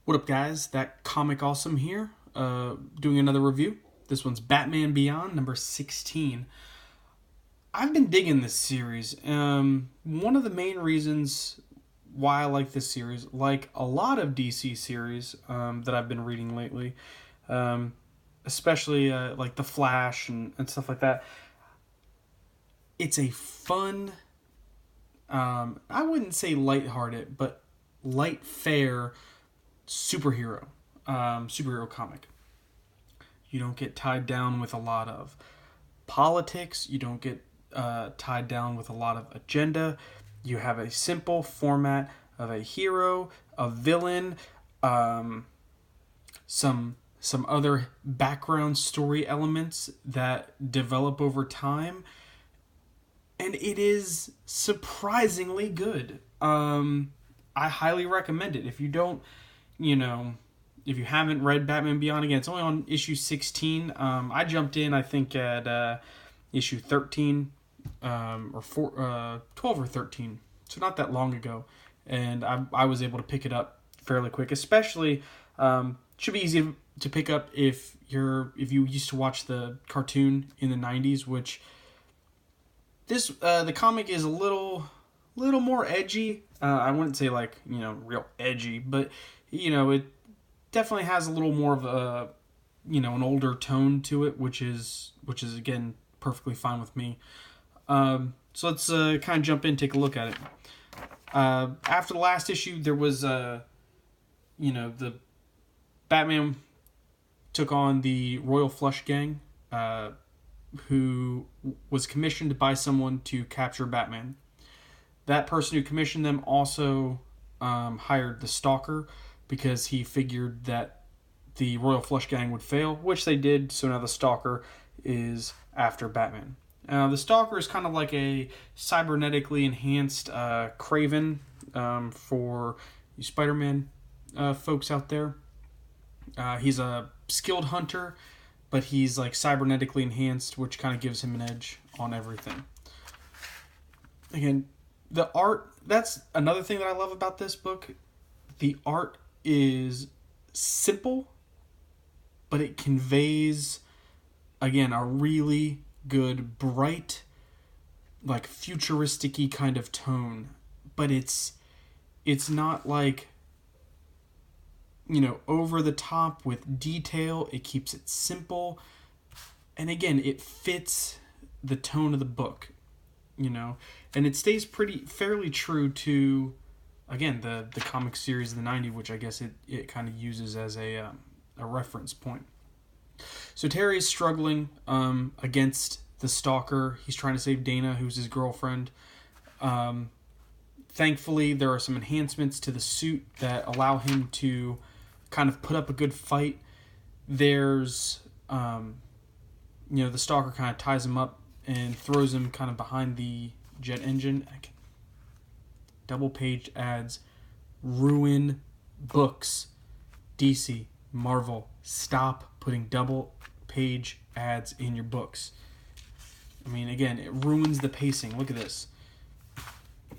What up, guys? That Comic Awesome here, doing another review. This one's Batman Beyond, number 16. I've been digging this series. One of the main reasons why I like this series, like a lot of DC series that I've been reading lately, especially like The Flash and stuff like that, it's a fun, I wouldn't say lighthearted, but light fare superhero comic. You don't get tied down with a lot of politics. You don't get tied down with a lot of agenda. You have a simple format of a hero, a villain, some other background story elements that develop over time, and it is surprisingly good. I highly recommend it. If you don't, if you haven't read Batman Beyond, again, it's only on issue 16. I jumped in, I think, at issue 13 or 12 or 13, so not that long ago, and I was able to pick it up fairly quick. Especially, should be easy to pick up if you used to watch the cartoon in the 90s, which the comic is a little more edgy. I wouldn't say like real edgy, but it definitely has a little more of a an older tone to it, which is again perfectly fine with me. So let's kind of jump in, take a look at it. After the last issue, there was the Batman took on the Royal Flush Gang, who was commissioned by someone to capture Batman. That person who commissioned them also hired the Stalker because he figured that the Royal Flush Gang would fail, which they did, so now the Stalker is after Batman. The Stalker is kind of like a cybernetically enhanced Kraven for you Spider-Man folks out there. He's a skilled hunter, but he's like cybernetically enhanced, which kind of gives him an edge on everything. Again, the art, that's another thing that I love about this book. The art is simple, but it conveys, again, a really good, bright, like futuristic-y kind of tone. But it's not like, over the top with detail. It keeps it simple. And again, it fits the tone of the book, and it stays fairly true to, again, the comic series of the 90s, which I guess it kind of uses as a reference point. So Terry is struggling against the Stalker. He's trying to save Dana, who's his girlfriend. Thankfully, there are some enhancements to the suit that allow him to kind of put up a good fight. There's, the Stalker kind of ties him up and throws him kind of behind the jet engine. Double-page ads ruin books. DC, Marvel, stop putting double-page ads in your books. I mean, again, it ruins the pacing. Look at this.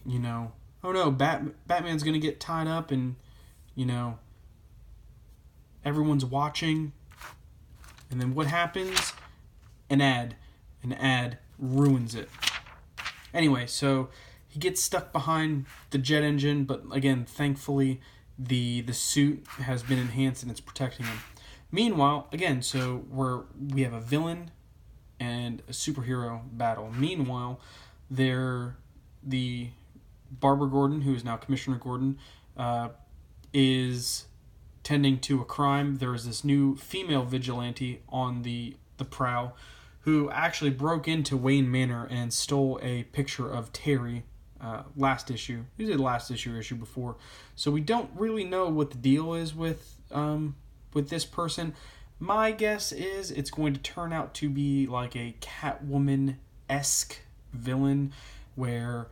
Oh no, Batman's going to get tied up and, everyone's watching. And then what happens? An ad ruins it. Anyway, so he gets stuck behind the jet engine, but again, thankfully, the suit has been enhanced and it's protecting him. Meanwhile, again, so we have a villain and a superhero battle. Meanwhile, the Barbara Gordon, who is now Commissioner Gordon, is tending to a crime. There is this new female vigilante on the prowl who actually broke into Wayne Manor and stole a picture of Terry last issue. He did last issue before. So we don't really know what the deal is with this person. My guess is it's going to turn out to be like a Catwoman-esque villain where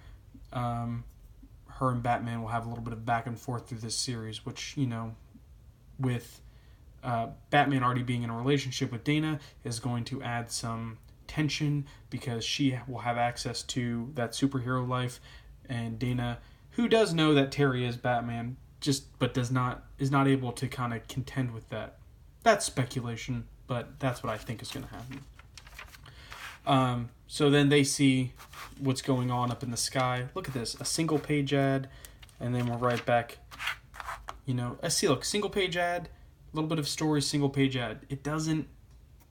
her and Batman will have a little bit of back and forth through this series, which, with Batman already being in a relationship with Dana is going to add some tension because she will have access to that superhero life, and Dana, who does know that Terry is Batman, but is not able to kind of contend with that. That's speculation, but that's what I think is going to happen. So then they see what's going on up in the sky. Look at this, a single page ad, and then we're right back. I see, look, single page ad, a little bit of story, single page ad. It doesn't,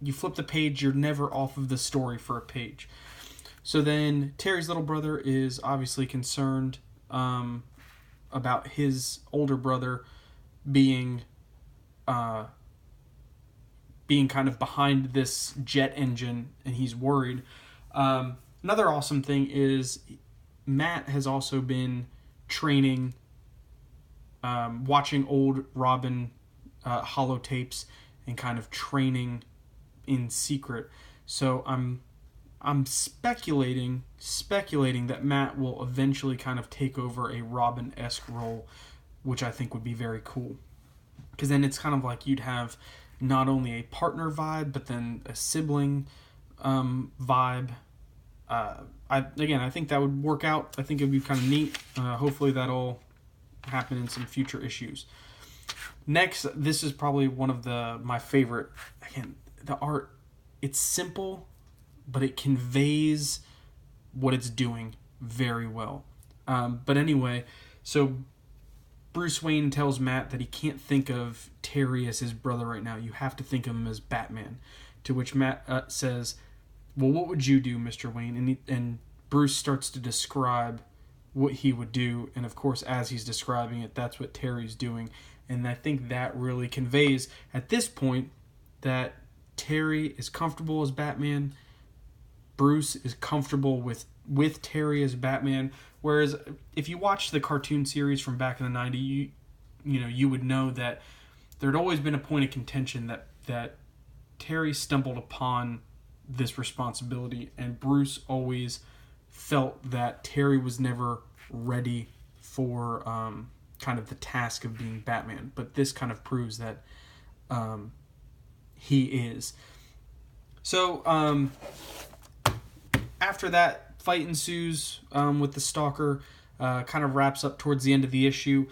you flip the page, you're never off of the story for a page. So then Terry's little brother is obviously concerned about his older brother being kind of behind this jet engine, and he's worried. Another awesome thing is Matt has also been training, watching old Robin holotapes and kind of training in secret. So I'm speculating that Matt will eventually kind of take over a Robin-esque role, which I think would be very cool. Because then it's kind of like you'd have not only a partner vibe, but then a sibling vibe. I think that would work out. I think it would be kind of neat. Hopefully that'll happen in some future issues. Next, this is probably one of my favorite. Again, the art, it's simple, but it conveys what it's doing very well. But anyway, so Bruce Wayne tells Matt that he can't think of Terry as his brother right now. You have to think of him as Batman. To which Matt says, well, what would you do, Mr. Wayne? And Bruce starts to describe what he would do. And of course, as he's describing it, that's what Terry's doing. And I think that really conveys at this point that Terry is comfortable as Batman. Bruce is comfortable with Terry as Batman. Whereas if you watch the cartoon series from back in the 90s, you would know that there had always been a point of contention that Terry stumbled upon this responsibility, and Bruce always felt that Terry was never ready for kind of the task of being Batman. But this kind of proves that he is. So after that fight ensues with the Stalker, kind of wraps up towards the end of the issue,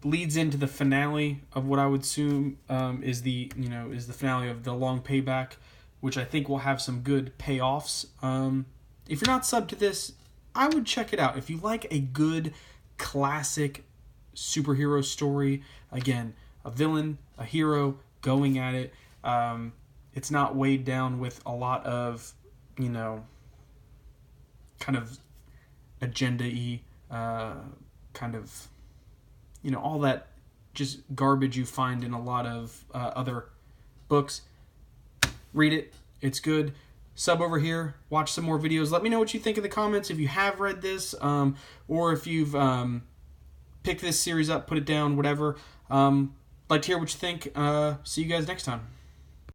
leads into the finale of what I would assume is the finale of the Long Payback, which I think will have some good payoffs. If you're not subbed to this, I would check it out. If you like a good classic superhero story, again, a villain, a hero going at it, it's not weighed down with a lot of kind of agenda-y, kind of, all that just garbage you find in a lot of other books. Read it. It's good. Sub over here. Watch some more videos. Let me know what you think in the comments if you have read this, or if you've picked this series up, put it down, whatever. Like to hear what you think. See you guys next time.